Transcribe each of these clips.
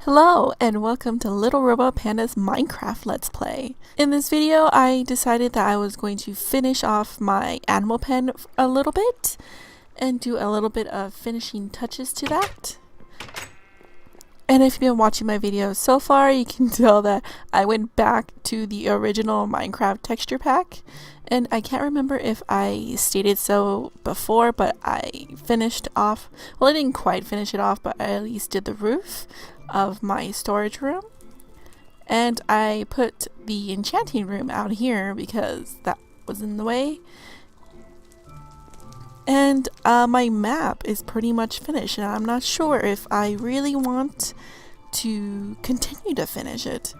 Hello and welcome to Little Robot Panda's Minecraft Let's Play. In this video I decided that I was going to finish off my animal pen a little bit and do a little bit of finishing touches to that. And if you've been watching my videos so far, you can tell that I went back to the original Minecraft texture pack. And I can't remember if I stated so before, but I finished off, well, I didn't quite finish it off, but I at least did the roof of my storage room. And I put the enchanting room out here because that was in the way. And my map is pretty much finished, and I'm not sure if I really want to continue to finish it.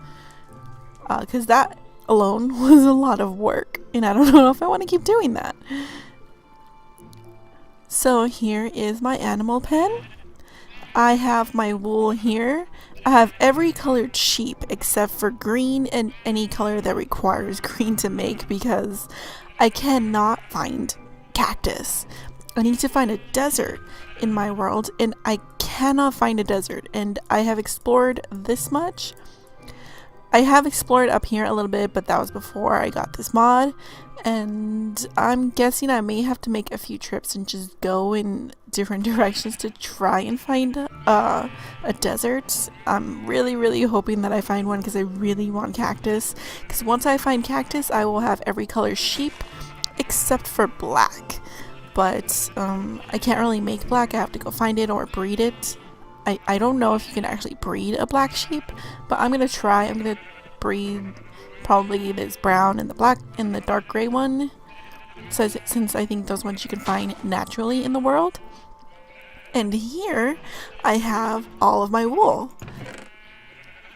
Because that alone was a lot of work, and I don't know if I want to keep doing that. So here is my animal pen. I have my wool here. I have every colored sheep except for green and any color that requires green to make because I cannot find cactus. I need to find a desert in my world and I cannot find a desert, and I have explored this much. I have explored up here a little bit, but that was before I got this mod, and I'm guessing I may have to make a few trips and just go in different directions to try and find a desert. I'm really hoping that I find one because I really want cactus, because once I find cactus I will have every color sheep except for black. But I can't really make black. I have to go find it or breed it. I don't know if you can actually breed a black sheep, but I'm gonna try. I'm gonna breed probably this brown and the black and the dark gray one, since I think those ones you can find naturally in the world. And here I have all of my wool.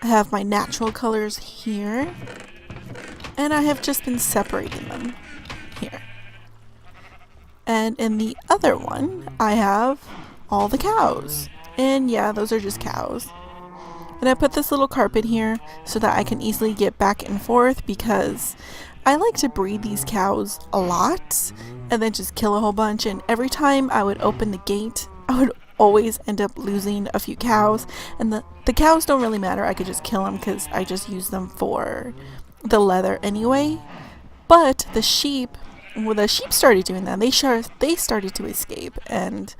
I have my natural colors here, and I have just been separating them here. And in the other one, I have all the cows. And yeah, those are just cows. And I put this little carpet here so that I can easily get back and forth because I like to breed these cows a lot and then just kill a whole bunch. And every time I would open the gate, I would always end up losing a few cows. And the cows don't really matter. I could just kill them because I just use them for the leather anyway. But the sheep, well, the sheep started doing that. They started to escape, and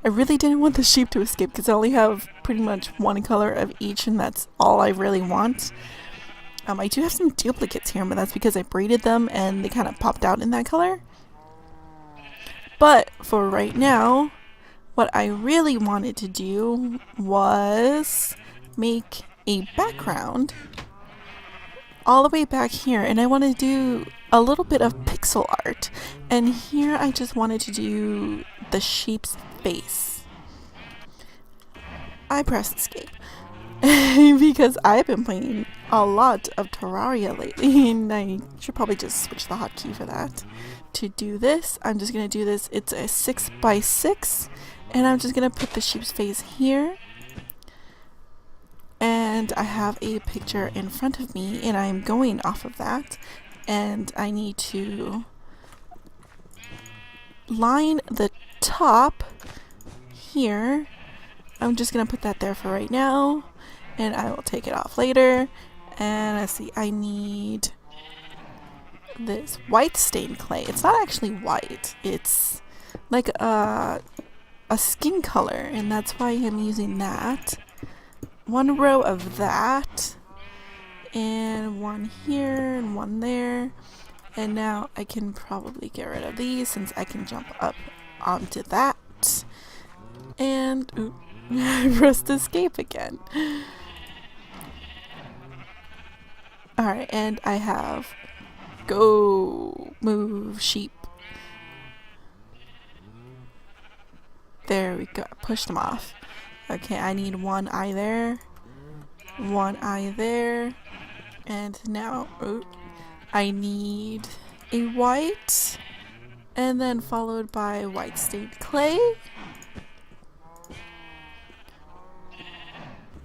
I really didn't want the sheep to escape because I only have pretty much one color of each, and that's all I really want. I do have some duplicates here, but that's because I breeded them and they kind of popped out in that color. But for right now, what I really wanted to do was make a background all the way back here, and I want to do a little bit of pixel art, and here I just wanted to do the sheep's face. I pressed escape because I've been playing a lot of Terraria lately, and I should probably just switch the hotkey for that. To do this, I'm just gonna do this. It's a 6x6, and I'm just gonna put the sheep's face here. And I have a picture in front of me and I'm going off of that, and I need to line the top here. I'm just gonna put that there for right now and I will take it off later. And let's see, I need this white stained clay. It's not actually white, it's like a skin color, and that's why I'm using that. One row of that, and one here and one there, and now I can probably get rid of these since I can jump up onto that. And ooh, I pressed escape again. Alright, and I have go move sheep. There we go, push them off. Okay, I need one eye there, one eye there, and now I need a white, and then followed by white stained clay.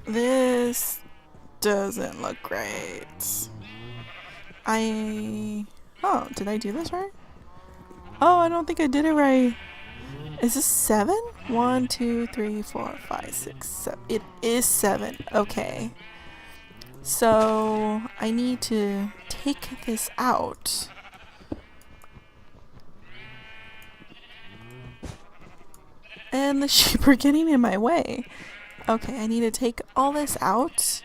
This doesn't look great. Oh, did I do this right? Oh, I don't think I did it right. Is this 7? 1, 2, 3, 4, 5, 6, 7. It is 7. Okay. So I need to take this out. And the sheep are getting in my way. Okay, I need to take all this out.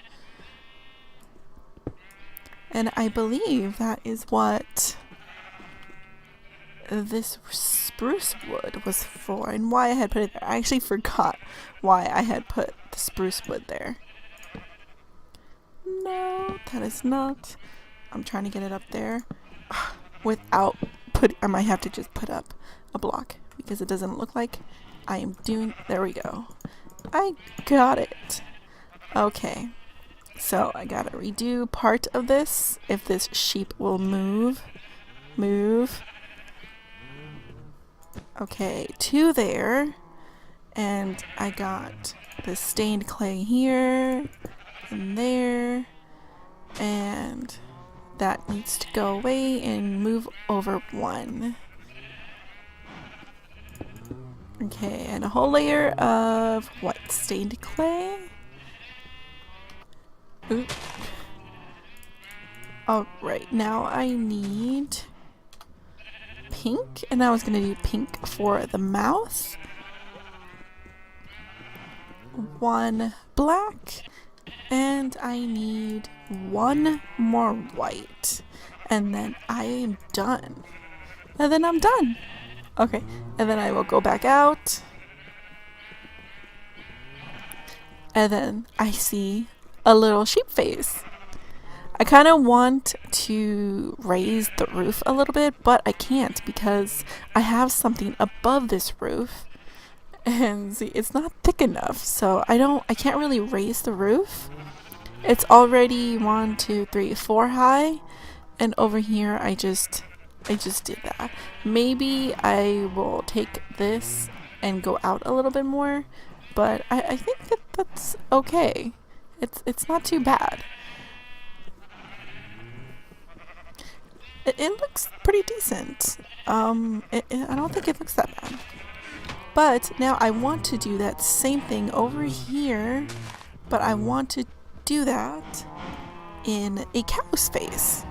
And I believe that is what this spruce wood was for and why I had put it there. I actually forgot why I had put the spruce wood there. No, that is not. I'm trying to get it up there without I might have to just put up a block because it doesn't look like I am doing. There we go. I got it. Okay. So I gotta redo part of this if this sheep will move. Move. Okay, 2 there. And I got the stained clay here and there. And that needs to go away and move over 1. Okay, and a whole layer of what? Stained clay? Oop. Alright, now I need pink, and I was gonna do pink for the mouth. 1 black, and I need 1 more white, and then I am done. And then I'm done. Okay, and then I will go back out, and then I see a little sheep face. I kind of want to raise the roof a little bit, but I can't because I have something above this roof. And see, it's not thick enough, so I can't really raise the roof. It's already 1, 2, 3, 4 high, and over here I just did that. Maybe I will take this and go out a little bit more, but I think that's okay. It's not too bad. It looks pretty decent. I don't think it looks that bad. But now I want to do that same thing over here, but I want to do that in a cow's face.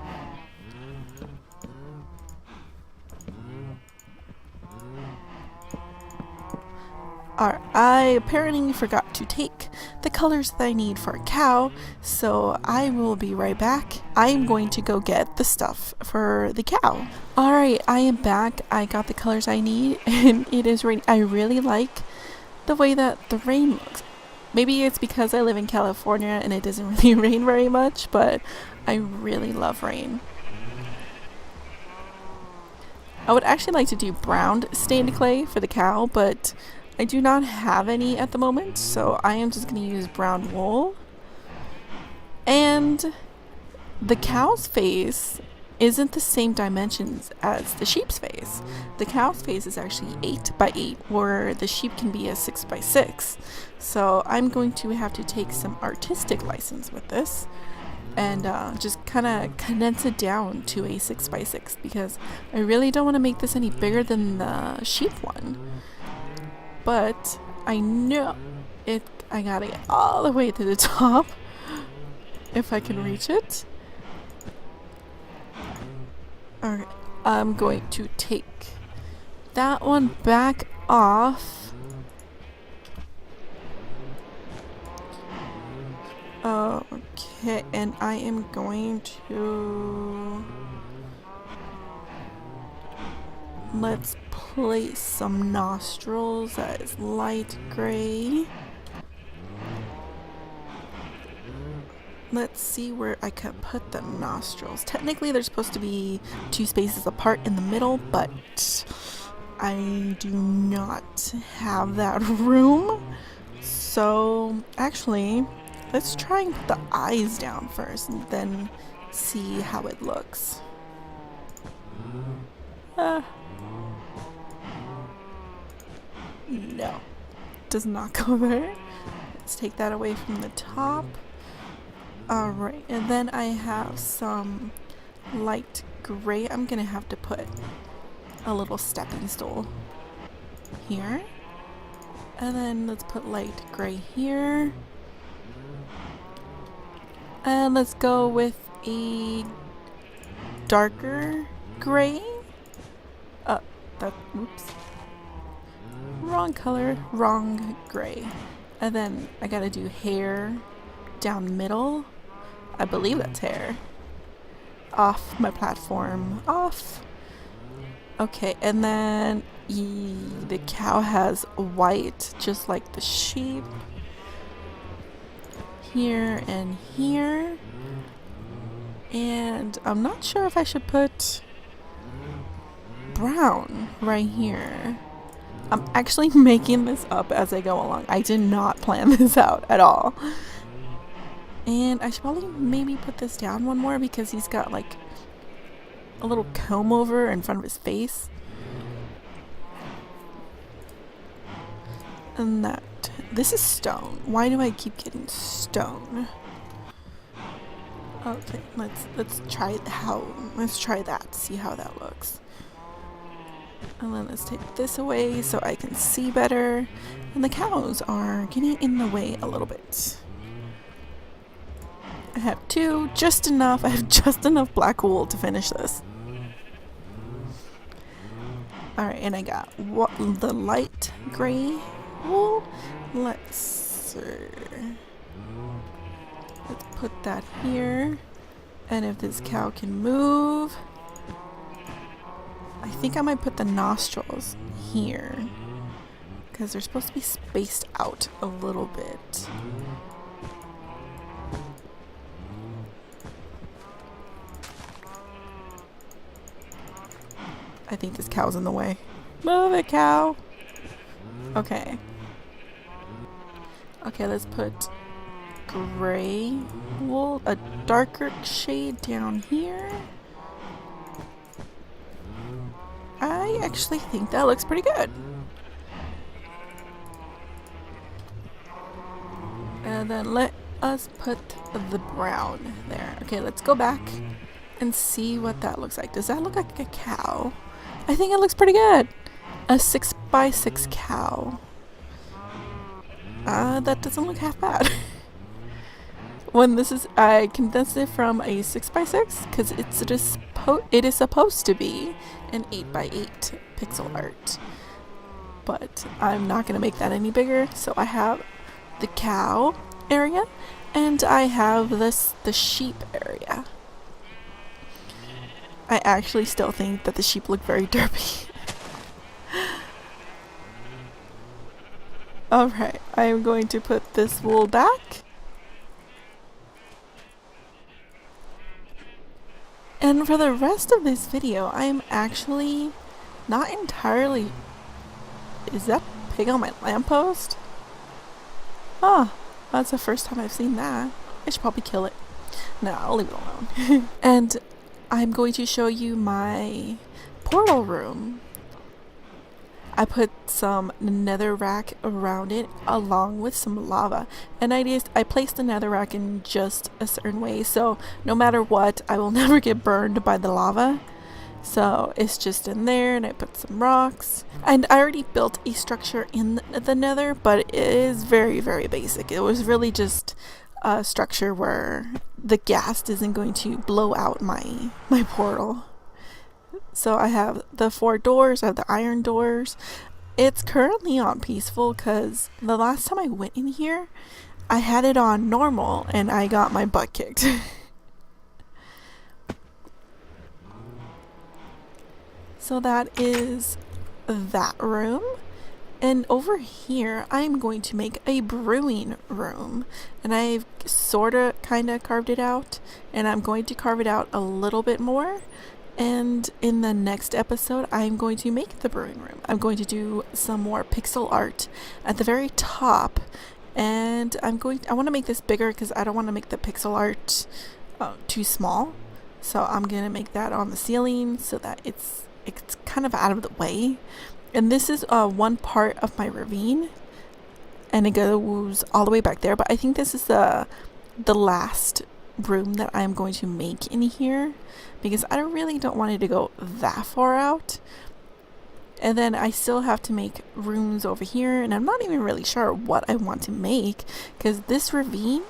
Alright, I apparently forgot to take the colors that I need for a cow, so I will be right back. I am going to go get the stuff for the cow. Alright, I am back. I got the colors I need, and it is raining. I really like the way that the rain looks. Maybe it's because I live in California and it doesn't really rain very much, but I really love rain. I would actually like to do brown stained clay for the cow, but I do not have any at the moment, so I am just going to use brown wool. And the cow's face isn't the same dimensions as the sheep's face. The cow's face is actually 8 by 8, where the sheep can be a 6 by 6. So I'm going to have to take some artistic license with this and just kind of condense it down to a 6 by 6 because I really don't want to make this any bigger than the sheep one. But I know I gotta get all the way to the top if I can reach it. Alright, I'm going to take that one back off. Okay, and I am going to... Let's place some nostrils that is light gray. Let's see where I can put the nostrils. Technically they're supposed to be 2 spaces apart in the middle, but I do not have that room. So actually, let's try and put the eyes down first and then see how it looks. No, does not go there. Let's take that away from the top. Alright, and then I have some light gray. I'm gonna have to put a little stepping stool here. And then let's put light gray here. And let's go with a darker gray. Oops. Wrong color, wrong gray. And then I gotta do hair down middle. I believe that's hair. Off my platform, off. Okay, and then the cow has white, just like the sheep. Here and here. And I'm not sure if I should put brown right here. I'm actually making this up as I go along. I did not plan this out at all. And I should probably maybe put this down one more because he's got like a little comb over in front of his face. And this is stone. Why do I keep getting stone? Okay, let's try that, see how that looks. And then let's take this away so I can see better. And the cows are getting in the way a little bit. I have just enough. I have just enough black wool to finish this. Alright, and I got the light gray wool. Let's put that here. And if this cow can move, I think I might put the nostrils here because they're supposed to be spaced out a little bit. I think this cow's in the way. Move it, cow. Okay. Okay, let's put gray wool, a darker shade down here. I actually think that looks pretty good. And then let us put the brown there. Okay, let's go back and see what that looks like. Does that look like a cow? I think it looks pretty good. A 6x6 cow. That doesn't look half bad. I condensed it from a 6x6 because it is supposed to be an 8x8 pixel art. But I'm not going to make that any bigger. So I have the cow area and I have the sheep area. I actually still think that the sheep look very derpy. Alright, I am going to put this wool back. And for the rest of this video, I am actually not entirely... Is that pig on my lamppost? Oh, that's the first time I've seen that. I should probably kill it. No, I'll leave it alone. And I'm going to show you my portal room. I put some netherrack around it along with some lava, and I placed the netherrack in just a certain way so no matter what I will never get burned by the lava. So it's just in there, and I put some rocks, and I already built a structure in the nether, but it is very, very basic. It was really just a structure where the ghast isn't going to blow out my portal. So I have the 4 doors, I have the iron doors. It's currently on peaceful because the last time I went in here, I had it on normal and I got my butt kicked. So that is that room. And over here, I'm going to make a brewing room. And I've sorta kinda carved it out. And I'm going to carve it out a little bit more. And in the next episode, I'm going to make the brewing room. I'm going to do some more pixel art at the very top. And I want to make this bigger because I don't want to make the pixel art too small. So I'm going to make that on the ceiling so that it's kind of out of the way. And this is one part of my ravine. And it goes all the way back there. But I think this is the last room that I'm going to make in here because I really don't want it to go that far out. And then I still have to make rooms over here, and I'm not even really sure what I want to make because this ravine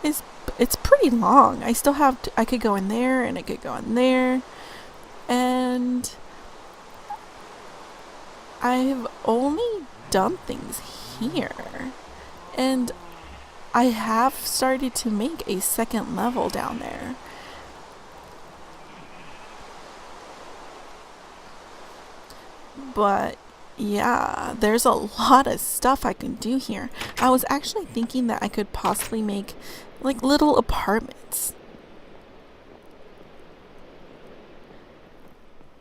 it's pretty long. I still have I could go in there and I could go in there, and I've only done things here, and I have started to make a second level down there. But yeah, there's a lot of stuff I can do here. I was actually thinking that I could possibly make like little apartments.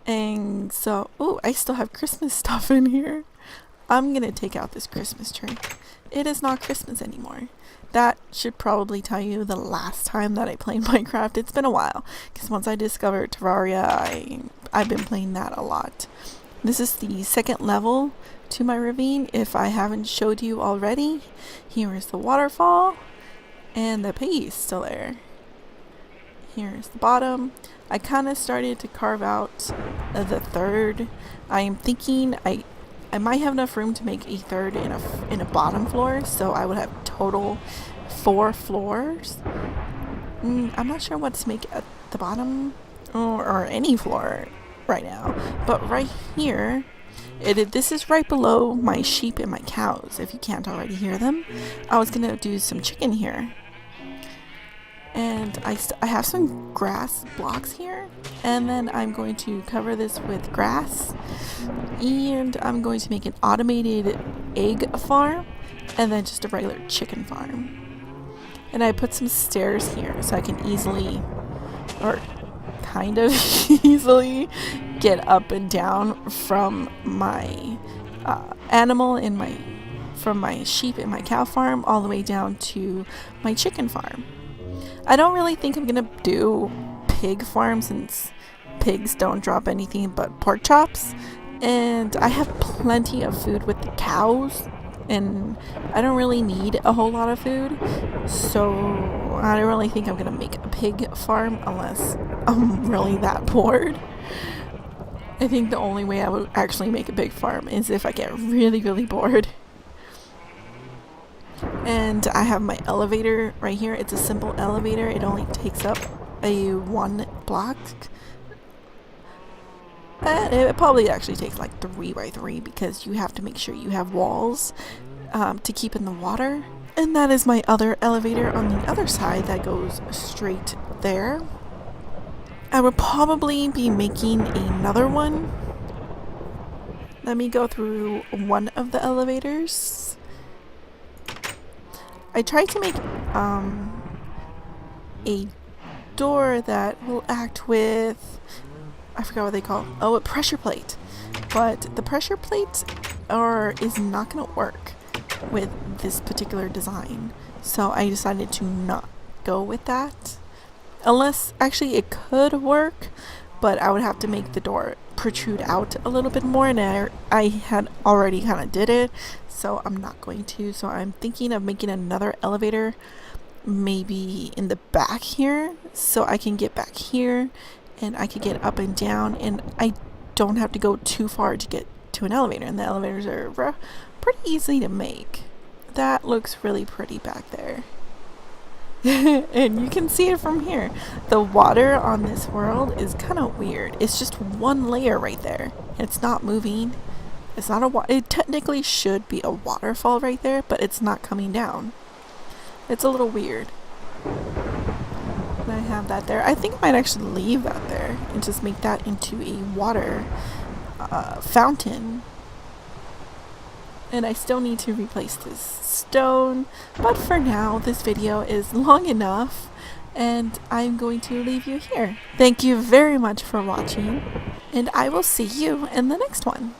And so, oh, I still have Christmas stuff in here. I'm gonna take out this Christmas tree. It is not Christmas anymore. That should probably tell you the last time that I played Minecraft. It's been a while, because once I discovered Terraria, I've been playing that a lot. This is the second level to my ravine. If I haven't showed you already, here is the waterfall, and the piggy is still there. Here's the bottom. I kind of started to carve out the third. I am thinking I might have enough room to make a third in a bottom floor, so I would have total 4 floors. I'm not sure what to make at the bottom or any floor right now, but right here, this is right below my sheep and my cows, if you can't already hear them. I was gonna do some chicken here, and I have some grass blocks here, and then I'm going to cover this with grass, and I'm going to make an automated egg farm and then just a regular chicken farm. And I put some stairs here so I can easily, or kind of easily, get up and down from my animal in from my sheep and my cow farm all the way down to my chicken farm. I don't really think I'm gonna do pig farm since pigs don't drop anything but pork chops, and I have plenty of food with the cows, and I don't really need a whole lot of food, so I don't really think I'm gonna make a pig farm unless I'm really that bored. I think the only way I would actually make a pig farm is if I get really, really bored. And I have my elevator right here. It's a simple elevator. It only takes up a 1 block. And it probably actually takes like 3 by 3 because you have to make sure you have walls to keep in the water. And that is my other elevator on the other side that goes straight there. I would probably be making another one. Let me go through one of the elevators. I tried to make a door that will act with, I forgot what they call it. Oh, a pressure plate. But the pressure plate is not going to work with this particular design. So I decided to not go with that. Unless, actually it could work, but I would have to make the door protrude out a little bit more, and I had already kind of did it, so I'm not going to. So I'm thinking of making another elevator maybe in the back here, so I can get back here and I could get up and down, and I don't have to go too far to get to an elevator, and the elevators are pretty easy to make. That looks really pretty back there. And you can see it from here. The water on this world is kind of weird. It's just one layer right there. It's not moving. It's not it technically should be a waterfall right there, but it's not coming down. It's a little weird. And I have that there. I think I might actually leave that there and just make that into a water fountain. And I still need to replace this stone, but for now this video is long enough and I'm going to leave you here. Thank you very much for watching, and I will see you in the next one.